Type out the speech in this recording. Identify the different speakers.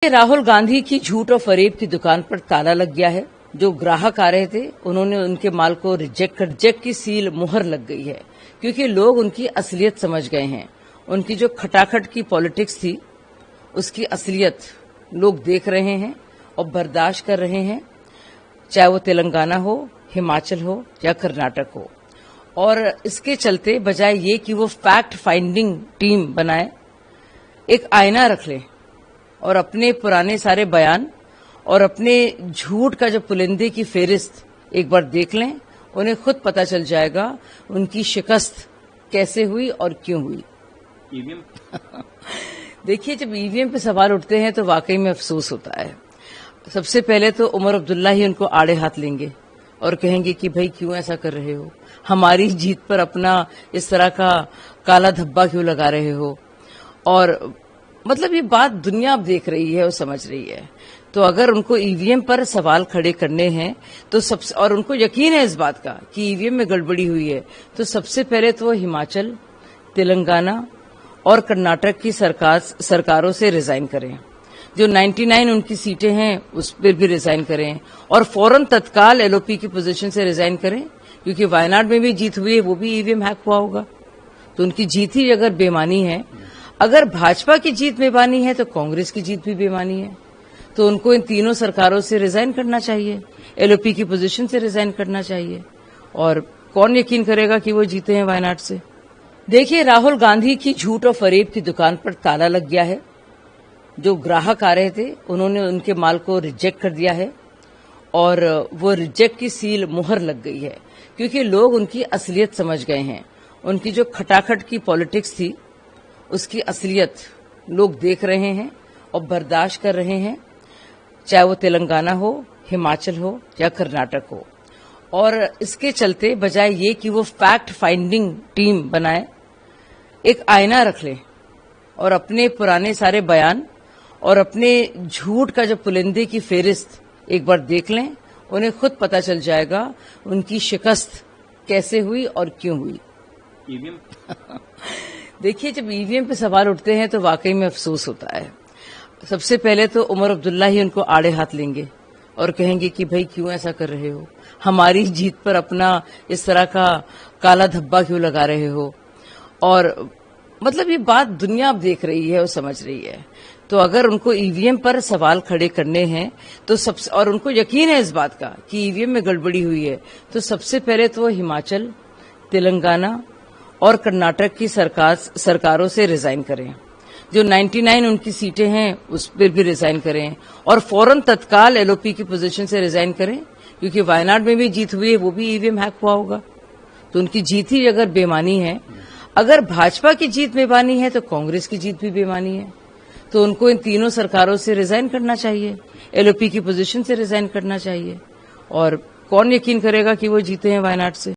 Speaker 1: राहुल गांधी की झूठ और फरेब की दुकान पर ताला लग गया है। जो ग्राहक आ रहे थे उन्होंने उनके माल को रिजेक्ट की सील मुहर लग गई है, क्योंकि लोग उनकी असलियत समझ गए हैं। उनकी जो खटाखट की पॉलिटिक्स थी उसकी असलियत लोग देख रहे हैं और बर्दाश्त कर रहे हैं, चाहे वो तेलंगाना हो, हिमाचल हो या कर्नाटक हो। और इसके चलते बजाय ये कि वो फैक्ट फाइंडिंग टीम बनाए, एक आईना रख लें और अपने पुराने सारे बयान और अपने झूठ का जो पुलिंदे की फेरिस्त एक बार देख लें। उन्हें खुद पता चल जाएगा उनकी शिकस्त कैसे हुई और क्यों हुई।
Speaker 2: ईवीएम
Speaker 1: देखिए, जब ईवीएम पे सवाल उठते हैं तो वाकई में अफसोस होता है। सबसे पहले तो उमर अब्दुल्ला ही उनको आड़े हाथ लेंगे और कहेंगे कि भाई क्यों ऐसा कर रहे हो, हमारी जीत पर अपना इस तरह का काला धब्बा क्यों लगा रहे हो। और मतलब ये बात दुनिया अब देख रही है और समझ रही है। तो अगर उनको ईवीएम पर सवाल खड़े करने हैं तो सबसे, और उनको यकीन है इस बात का कि ईवीएम में गड़बड़ी हुई है, तो सबसे पहले तो वो हिमाचल, तेलंगाना और कर्नाटक की सरकारों से रिजाइन करें। जो 99 उनकी सीटें हैं उस पर भी रिजाइन करें और फौरन तत्काल एलओपी की पोजीशन से रिजाइन करें, क्योंकि वायनाड में भी जीत हुई है, वो भी ईवीएम हैक हुआ होगा। तो उनकी जीत ही अगर बेमानी है, अगर भाजपा की जीत बेमानी है तो कांग्रेस की जीत भी बेमानी है। तो उनको इन तीनों सरकारों से रिजाइन करना चाहिए, एलओपी की पोजीशन से रिजाइन करना चाहिए। और कौन यकीन करेगा कि वो जीते हैं वायनाड से। देखिए, राहुल गांधी की झूठ और फरेब की दुकान पर ताला लग गया है। जो ग्राहक आ रहे थे उन्होंने उनके माल को रिजेक्ट कर दिया है और वो रिजेक्ट की सील मुहर लग गई है, क्योंकि लोग उनकी असलियत समझ गए हैं। उनकी जो खटाखट की पॉलिटिक्स थी उसकी असलियत लोग देख रहे हैं और बर्दाश्त कर रहे हैं, चाहे वो तेलंगाना हो, हिमाचल हो या कर्नाटक हो। और इसके चलते बजाय ये कि वो फैक्ट फाइंडिंग टीम बनाए, एक आईना रख लें और अपने पुराने सारे बयान और अपने झूठ का जो पुलिंदे की फेरिस्त एक बार देख लें। उन्हें खुद पता चल जाएगा उनकी शिकस्त कैसे हुई और क्यों हुई।
Speaker 2: ईवीएम
Speaker 1: देखिए, जब ईवीएम पे सवाल उठते हैं तो वाकई में अफसोस होता है। सबसे पहले तो उमर अब्दुल्ला ही उनको आड़े हाथ लेंगे और कहेंगे कि भाई क्यों ऐसा कर रहे हो, हमारी जीत पर अपना इस तरह का काला धब्बा क्यों लगा रहे हो। और मतलब ये बात दुनिया अब देख रही है और समझ रही है। तो अगर उनको ईवीएम पर सवाल खड़े करने हैं तो सबसे, और उनको यकीन है इस बात का कि ईवीएम में गड़बड़ी हुई है, तो सबसे पहले तो वो हिमाचल, तेलंगाना और कर्नाटक की सरकारों से रिजाइन करें। जो 99 उनकी सीटें हैं उस पर भी रिजाइन करें और फौरन तत्काल एलओपी की पोजीशन से रिजाइन करें, क्योंकि वायनाड में भी जीत हुई है, वो भी ईवीएम हैक हुआ होगा। तो उनकी जीत ही अगर बेमानी है, अगर भाजपा की जीत बेमानी है तो कांग्रेस की जीत भी बेमानी है। तो उनको इन तीनों सरकारों से रिजाइन करना चाहिए, एलओपी की पोजीशन से रिजाइन करना चाहिए। और कौन यकीन करेगा कि वो जीते हैं वायनाड से।